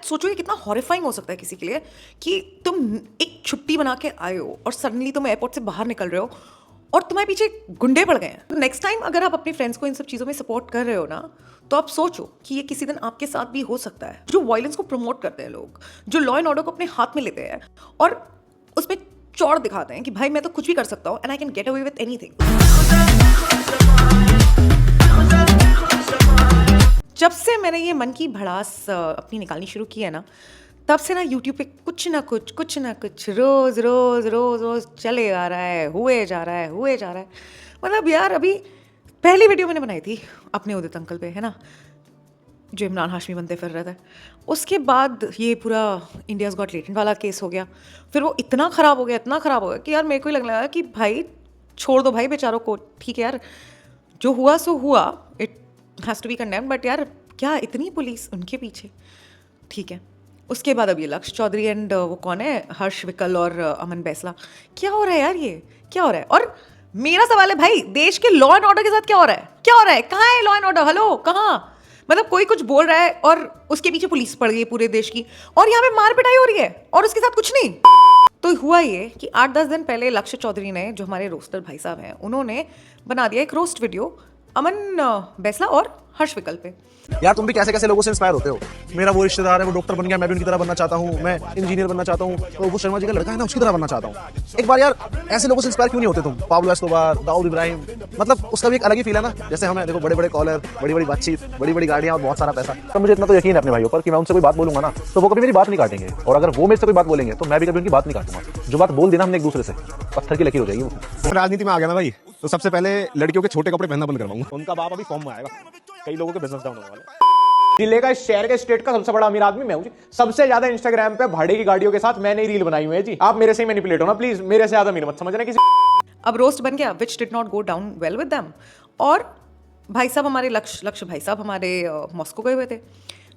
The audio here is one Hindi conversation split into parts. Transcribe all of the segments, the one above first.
सोचो ये कितना हॉरिफाइंग हो सकता है किसी के लिए कि तुम एक छुट्टी बना के आए हो और सडनली तुम एयरपोर्ट से बाहर निकल रहे हो और तुम्हारे पीछे गुंडे पड़ गए हैं। नेक्स्ट टाइम अगर आप अपने फ्रेंड्स को इन सब चीज़ों में सपोर्ट कर रहे हो ना, तो आप सोचो कि ये किसी दिन आपके साथ भी हो सकता है। जो वायलेंस को प्रमोट करते हैं लोग, जो लॉ एंड ऑर्डर को अपने हाथ में लेते हैं और उसमें चौड़ दिखाते हैं कि भाई मैं तो कुछ भी कर सकता हूँ and I can get away with anything. जब से मैंने ये मन की भड़ास अपनी निकालनी शुरू की है ना, तब से ना यूट्यूब पे कुछ ना कुछ रोज रोज रोज रोज चले आ रहा है, हुए जा रहा है। मतलब यार अभी पहली वीडियो मैंने बनाई थी अपने उदित अंकल पे, है ना, जो इमरान हाशमी बनते फिर रहे थे। उसके बाद ये पूरा इंडियाज़ गॉट टैलेंट वाला केस हो गया। फिर वो इतना ख़राब हो गया कि यार मेरे को ही लगने लगा कि भाई छोड़ दो भाई बेचारों को, ठीक है यार, जो हुआ सो हुआ, it has to be condemned. But यार क्या इतनी पुलिस उनके पीछे, ठीक है। उसके बाद अब ये लक्ष्य चौधरी एंड वो कौन है, हर्ष विकल और अमन बैसला, क्या हो रहा है यार, ये क्या हो रहा है? और मेरा सवाल है भाई, देश के लॉ एंड ऑर्डर के साथ क्या हो रहा है? कहाँ है लॉ एंड ऑर्डर? हेलो, कहाँ? मतलब कोई कुछ बोल रहा है और उसके पीछे पुलिस पड़ गई पूरे देश की, और यहाँ पे मार पिटाई हो रही है और उसके साथ कुछ नहीं। तो हुआ ये कि 8-10 दिन पहले लक्ष्य चौधरी ने, जो हमारे रोस्टर भाई साहब हैं, उन्होंने बना दिया एक रोस्ट वीडियो अमन बैसला और हर्ष विकल पे। यार तुम भी कैसे कैसे लोगों से इंस्पायर होते हो। मेरा वो रिश्तेदार है, वो डॉक्टर बन गया, मैं भी उनकी तरह बनना चाहता हूँ, मैं इंजीनियर बनना चाहता हूँ, तो वो शर्मा जी का लड़का है ना, उसकी तरह बनना चाहता हूँ। एक बार यार ऐसे लोगों से इंस्पायर क्यों नहीं होते तुम? पाब्लो एस्कोबार, दाऊद इब्राहिम, मतलब उसका भी एक अलग ही फील है ना। जैसे हमें देखो, बड़े बड़े कॉलर, बड़ी बड़ी बातचीत, बड़ी बड़ी गाड़ियाँ और बहुत सारा पैसा। तो मुझे इतना तो यकीन है अपने भाइयों पर कि मैं उनसे कोई बात बोलूंगा ना, तो वो कभी मेरी बात नहीं काटेंगे, और अगर वो मेरे से कोई बात बोलेंगे तो मैं भी कभी उनकी बात नहीं काटूंगा। जो बात बोल देना हमने एक दूसरे से, पत्थर की लकीर हो जाएगी वो। राजनीति में आ गया ना भाई, तो सबसे पहले लड़कियों के छोटे कपड़े पहनना बंद करवाऊंगा। उनका बाप अभी फॉर्म में आएगा, कई लोगों के बिजनेस डाउन होने वाले। जिले का, इस शहर के, स्टेट का सबसे बड़ा अमीर आदमी मैं हूं जी। सबसे ज्यादा इंस्टाग्राम पे भाड़े की गाड़ियों के साथ मैंने रील बनाई हुई है जी। आप मेरे से मैनिपुलेट हो ना प्लीज, मेरे से ज्यादा अमीर मत समझना किसी। अब रोस्ट बन गया, which did not go down well with them. और भाई साहब हमारे लक्ष्य भाई साहब हमारे मॉस्को गए हुए थे,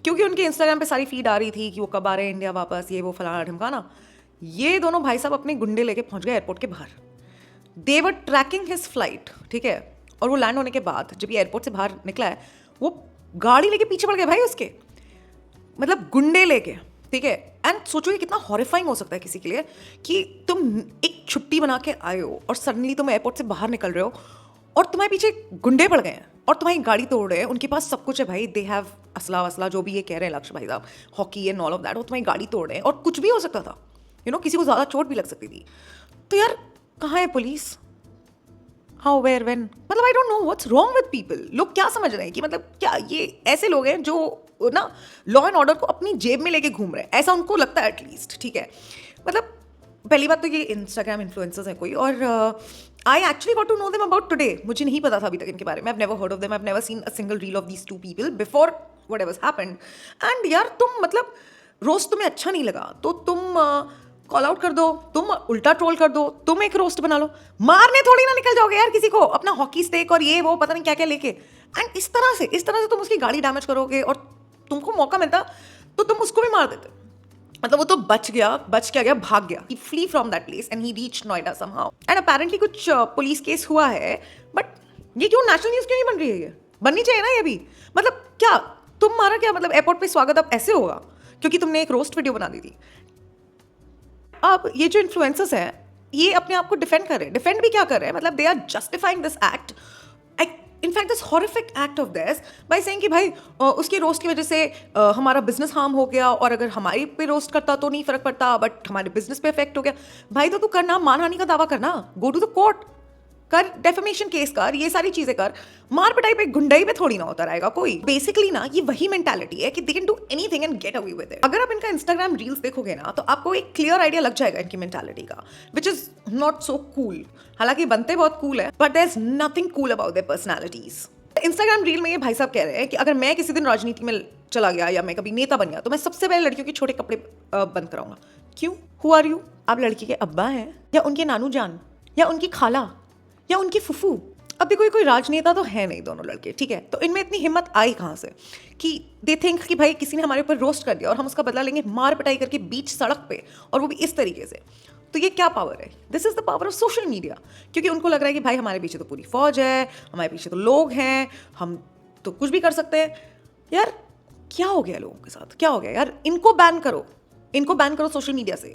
क्योंकि उनके इंस्टाग्राम पे सारी फीड आ रही थी कि वो कब आ रहे हैं इंडिया वापस, ये वो फलाना ढमकाना। ये दोनों भाई साहब अपने गुंडे लेके पहुंच गए एयरपोर्ट के बाहर। दे वर ट्रैकिंग हिज फ्लाइट, ठीक है। और वो लैंड होने के बाद जब ये एयरपोर्ट से बाहर निकला है, वो गाड़ी लेके पीछे पड़ गए भाई उसके, मतलब गुंडे लेके, ठीक है। एंड सोचो ये कितना हॉरिफाइंग हो सकता है किसी के लिए कि तुम एक छुट्टी बना के आए हो और सडनली तुम एयरपोर्ट से बाहर निकल रहे हो और तुम्हारे पीछे गुंडे पड़ गए हैं और तुम्हारी गाड़ी तोड़ रहे हैं। उनके पास सब कुछ है भाई, दे हैव असला वसला, जो भी ये कह रहे हैं लक्ष्य भाई साहब, hockey and all of that, और तुम्हारी गाड़ी तोड़ रहे हैं और कुछ भी हो सकता था, यू नो, किसी को ज़्यादा चोट भी लग सकती थी। तो यार कहाँ है पुलिस? How, where, when? मतलब I don't know what's wrong with people. लोग क्या समझ रहे हैं कि मतलब क्या ये ऐसे लोग हैं जो ना लॉ एंड ऑर्डर को अपनी जेब में लेके घूम रहे हैं, ऐसा उनको लगता है एटलीस्ट, ठीक है। मतलब पहली बात तो ये इंस्टाग्राम इन्फ्लुएंसर्स हैं कोई, और I actually got to know them about today. मुझे नहीं पता था अभी तक इनके बारे में, I have never heard of them, I have never seen a single reel of these two people before whatever happened. And यार तुम मतलब रोस्ट तुम्हें अच्छा नहीं लगा तो तुम कॉल आउट कर दो, तुम उल्टा ट्रोल कर दो, तुम एक रोस्ट बना लो। मारने थोड़ी ना निकल जाओगे यार किसी को अपना हॉकी स्टेक और ये वो पता नहीं क्या क्या लेके। एंड इस तरह से तुम उसकी गाड़ी डैमेज करोगे, और तुमको मौका मिलता तो तुम उसको भी मार देते। मतलब वो तो बच गया, भाग गया। He flee from that place and he reached Noida somehow. And apparently कुछ पुलिस केस हुआ है, बट ये क्यों नेशनल न्यूज़ क्यों नहीं बन रही है? ये बननी चाहिए ना ये भी। मतलब क्या तुम्हारा क्या मतलब एयरपोर्ट पे स्वागत अब ऐसे होगा क्योंकि तुमने एक रोस्ट वीडियो बना दी थी? अब ये जो इन्फ्लुएंसर्स हैं ये अपने आप को डिफेंड कर रहे हैं। डिफेंड भी क्या कर रहे हैं, मतलब they are justifying this act, in fact this horrific act of theirs by saying कि भाई उसके रोस्ट की वजह से हमारा बिजनेस हार्म हो गया, और अगर हमारे पे रोस्ट करता तो नहीं फर्क पड़ता, बट हमारे बिजनेस पे इफेक्ट हो गया। भाई तो तू करना, मानहानि का दावा करना, गो टू द कोर्ट कर, डेफेमेशन केस कर, ये सारी चीजें कर। मार पिटाई पे, गुंडाई पे थोड़ी ना होता रहेगा कोई। बेसिकली ना ये वही मेंटालिटी है कि they can do anything and get away with it. अगर आप इनका इंस्टाग्राम रील्स देखोगे ना तो आपको एक क्लियर आइडिया लग जाएगा इनकी मेंटालिटी का, which is not so cool. हालांकि बनते बहुत कूल है, but there is nothing cool about their personalities. Instagram reel में ये भाई साहब कह रहे हैं कि अगर मैं किसी दिन राजनीति में चला गया या मैं कभी नेता बन गया तो मैं सबसे पहले लड़कियों के छोटे कपड़े बंद कराऊंगा। क्यों? Who are you? आप लड़की के अब्बा हैं या उनके नानू जान या उनकी खाला या उनकी फुफू? अब देखो कोई राजनेता तो है नहीं दोनों लड़के, ठीक है। तो इनमें इतनी हिम्मत आई कहाँ से कि दे थिंक कि भाई किसी ने हमारे ऊपर रोस्ट कर दिया और हम उसका बदला लेंगे मार पिटाई करके बीच सड़क पे, और वो भी इस तरीके से। तो ये क्या पावर है? This is the power of social media. क्योंकि उनको लग रहा है कि भाई हमारे पीछे तो पूरी फौज है, हमारे पीछे तो लोग हैं, हम तो कुछ भी कर सकते हैं। यार क्या हो गया लोगों के साथ, क्या हो गया यार? इनको बैन करो सोशल मीडिया से,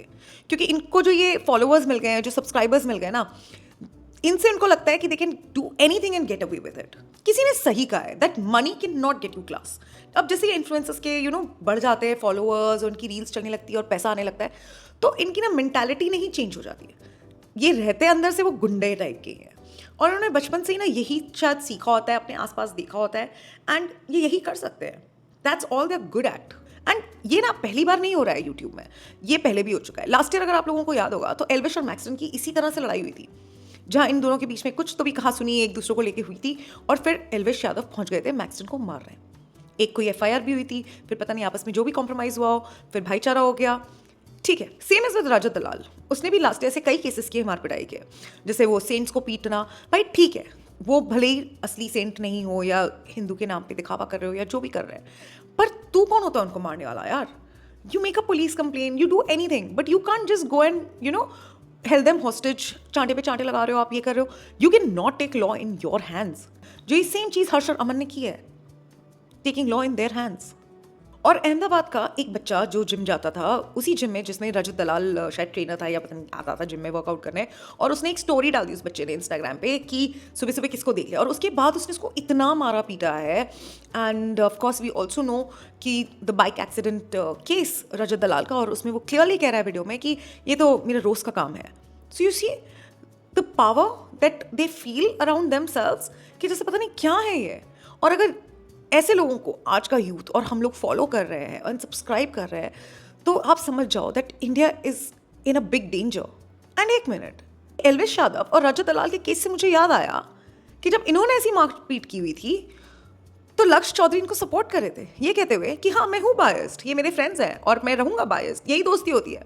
क्योंकि इनको जो ये फॉलोअर्स मिल गए हैं, जो सब्सक्राइबर्स मिल गए ना, इनसे इनको लगता है कि they can do anything and get away with it. किसी ने सही कहा है that money can not get you class. अब जैसे इन्फ्लुएंसर्स के बढ़ जाते हैं फॉलोअर्स, उनकी रील्स चलने लगती है और पैसा आने लगता है, तो इनकी ना मेंटालिटी नहीं चेंज हो जाती है। ये रहते अंदर से वो गुंडे टाइप के हैं, और उन्होंने बचपन से ही ना यही शायद सीखा होता है, अपने आसपास देखा होता है, एंड ये यही कर सकते हैं। That's all they are good at. And ये ना पहली बार नहीं हो रहा है यूट्यूब में, ये पहले भी हो चुका है। लास्ट ईयर अगर आप लोगों को याद होगा तो एल्विश और मैक्सन की इसी तरह से लड़ाई हुई थी, जहाँ इन दोनों के बीच में कुछ तो भी कहा सुनी एक दूसरे को लेके हुई थी, और फिर एल्विश यादव पहुंच गए थे मैक्सन को मार रहे हैं। एक कोई FIR भी हुई थी, फिर पता नहीं आपस में जो भी कॉम्प्रोमाइज़ हुआ हो, फिर भाईचारा हो गया। ठीक है, सेम इज विद रजत दलाल। उसने भी लास्ट ईयर से कई केसेस किए मार पिटाई के, जैसे वो सेंट्स को पीटना। भाई ठीक है, वो भले ही असली सेंट नहीं हो या हिंदू के नाम पे दिखावा कर रहे हो या जो भी कर रहे हैं, पर तू कौन होता है उनको मारने वाला यार? You make a police complain, you do anything, but you can't just go and held them hostage. चांटे पे चांटे लगा रहे हो आप, ये कर रहे हो। You can not take law in your hands. जो ये सेम चीज़ हर्ष और अमन ने की है, taking law in their hands. और अहमदाबाद का एक बच्चा जो जिम जाता था, उसी जिम में जिसमें रजत दलाल शायद ट्रेनर था या पता नहीं आता था जिम में वर्कआउट करने, और उसने एक स्टोरी डाल दी उस बच्चे ने इंस्टाग्राम पे कि सुबह सुबह किसको देख लिया, और उसके बाद उसने उसको इतना मारा पीटा है। And of course we also know कि the bike accident case Rajat Dalal का, और उसमें वो क्लियरली कह रहा है वीडियो में कि ये तो मेरे रोज़ का काम है। So you see the power that they feel around themselves कि जैसे पता नहीं क्या है ये। और अगर ऐसे लोगों को आज का यूथ और हम लोग फॉलो कर रहे हैं, अनसब्सक्राइब कर रहे हैं, तो आप समझ जाओ that India is in a big danger. And एक मिनट, एल्विश यादव और रजत दलाल के केस से मुझे याद आया कि जब इन्होंने ऐसी मारपीट की हुई थी तो लक्ष्य चौधरी इनको सपोर्ट कर रहे थे, ये कहते हुए कि हाँ मैं हूँ बायस्ड, ये मेरे फ्रेंड्स हैं और मैं रहूँगा बायस्ड, यही दोस्ती होती है।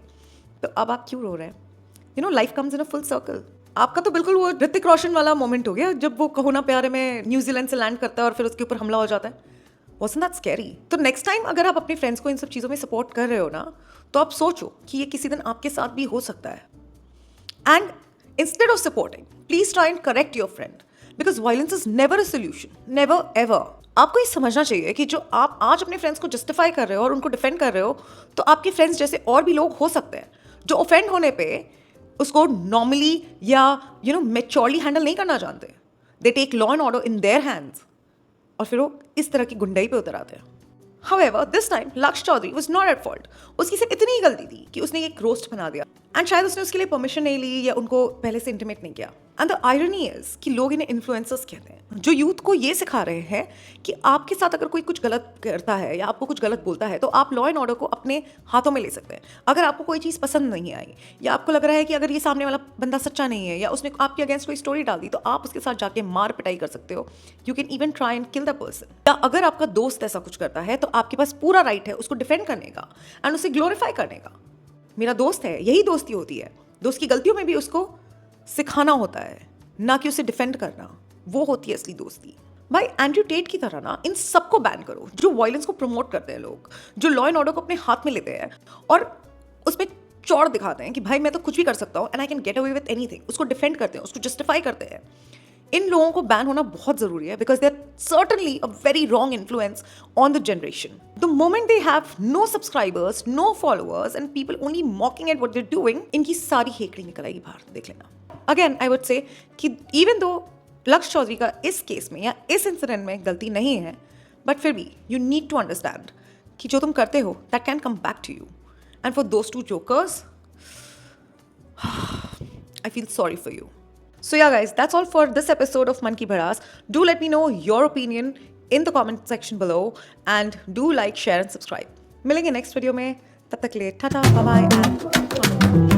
तो अब आप क्यों रो रहे हैं? Life comes in a full circle. आपका तो बिल्कुल वो ऋतिक रोशन वाला मोमेंट हो गया जब वो कहो ना प्यारे में न्यूजीलैंड से लैंड करता है और फिर उसके ऊपर हमला हो जाता है। Wasn't that scary? तो नेक्स्ट टाइम अगर आप अपने फ्रेंड्स को इन सब चीज़ों में सपोर्ट कर रहे हो ना, तो आप सोचो कि ये किसी दिन आपके साथ भी हो सकता है। And instead of supporting, please try and correct your friend, because violence is never a solution, never ever. आपको ये समझना चाहिए कि जो आप आज अपने फ्रेंड्स को जस्टिफाई कर रहे हो और उनको डिफेंड कर रहे हो, तो आपके फ्रेंड्स जैसे और भी लोग हो सकते हैं जो ऑफेंड होने पे उसको नॉर्मली या मैच्योरली हैंडल नहीं करना जानते। They take law and order in their hands, और फिर वो इस तरह की गुंडाई पे उतर आते हैं। However, this time लक्ष्य Chaudhary was not at fault. उसकी सिर्फ इतनी ही गलती थी कि उसने एक रोस्ट बना दिया, एंड शायद उसने उसके लिए परमिशन नहीं ली या उनको पहले से इंटीमेट नहीं किया। एंड द आयरनी इज कि लोग इन्हें इन्फ्लुएंसर्स कहते हैं, जो यूथ को ये सिखा रहे हैं कि आपके साथ अगर कोई कुछ गलत करता है या आपको कुछ गलत बोलता है तो आप लॉ एंड ऑर्डर को अपने हाथों में ले सकते हैं। अगर आपको कोई चीज़ पसंद नहीं आई या आपको लग रहा है कि अगर ये सामने वाला बंदा सच्चा नहीं है या उसने आपके अगेंस्ट कोई स्टोरी डाल दी, तो आप उसके साथ जाके मार पिटाई कर सकते हो। You can even try and kill the person. या अगर आपका दोस्त ऐसा कुछ करता है तो आपके पास पूरा राइट है उसको डिफेंड करने का एंड उसे ग्लोरीफाई करने का। मेरा दोस्त है, यही दोस्ती होती है। दोस्त की गलतियों में भी उसको सिखाना होता है, ना कि उसे डिफेंड करना। वो होती है असली दोस्ती। भाई एंड्रयू टेट की तरह ना इन सबको बैन करो जो वायलेंस को प्रमोट करते हैं, लोग जो लॉ एंड ऑर्डर को अपने हाथ में लेते हैं और उसमें चौड़ दिखाते हैं कि भाई मैं तो कुछ भी कर सकता हूँ and I can get away with anything. उसको डिफेंड करते हैं, उसको जस्टिफाई करते हैं। इन लोगों को बैन होना बहुत जरूरी है because they are certainly a very wrong influence on the generation. The moment they have no subscribers, no followers and people only mocking at what they are doing, इनकी सारी हेकड़ी निकल आएगी बाहर, देख लेना। अगेन आई वुड से कि इवन दो लक्ष्य चौधरी का इस केस में या इस इंसिडेंट में गलती नहीं है, बट फिर भी यू नीड टू अंडरस्टैंड कि जो तुम करते हो that can come back to you. And for those two jokers I feel sorry for you. So yeah guys, that's all for this episode of Man Ki Bhadas. Do let me know your opinion in the comment section below and do like, share and subscribe. मिलेंगे next video में, तब तक के लिए टाटा, bye bye and